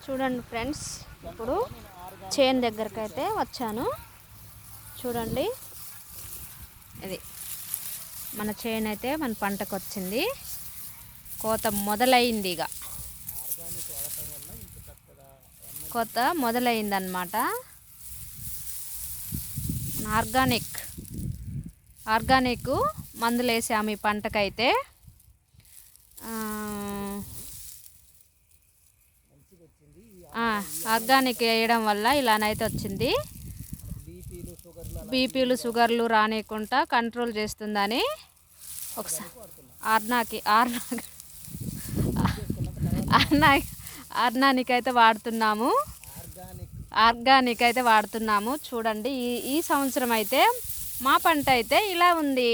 చూడండి ఫ్రెండ్స్, ఇప్పుడు చేను దగ్గరికి అయితే వచ్చాను. చూడండి, ఇది మన చేను అయితే మన పంటకు వచ్చింది. కోత మొదలైంది, ఇక కోత మొదలైందన్నమాట. ఆర్గానిక్ మందులు వేసాము ఈ పంటకైతే. ఆర్గానిక్ వేయడం వల్ల ఇలానైతే వచ్చింది. బీపీలు షుగర్లు రానియకుండా కంట్రోల్ చేస్తుందని ఒకసారి ఆర్గానిక్ అయితే వాడుతున్నాము. చూడండి, ఈ సంవత్సరం అయితే మా పంట అయితే ఇలా ఉంది.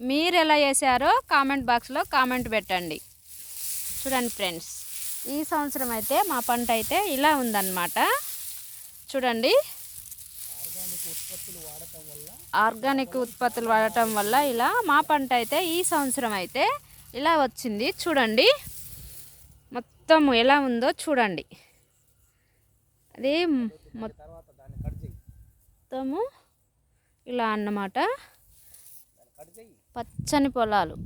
మీరు ఎలా చేశారో కామెంట్ బాక్స్లో కామెంట్ పెట్టండి. చూడండి ఫ్రెండ్స్, ఈ సంవత్సరం అయితే మా పంట అయితే ఇలా ఉందన్నమాట. చూడండి, ఆర్గానిక్ ఉత్పత్తులు వాడటం వల్ల ఇలా మా పంట అయితే ఈ సంవత్సరం అయితే ఇలా వచ్చింది. చూడండి, మొత్తం ఎలా ఉందో చూడండి. అది మొత్తము ఇలా అన్నమాట. పచ్చని పొలాలు.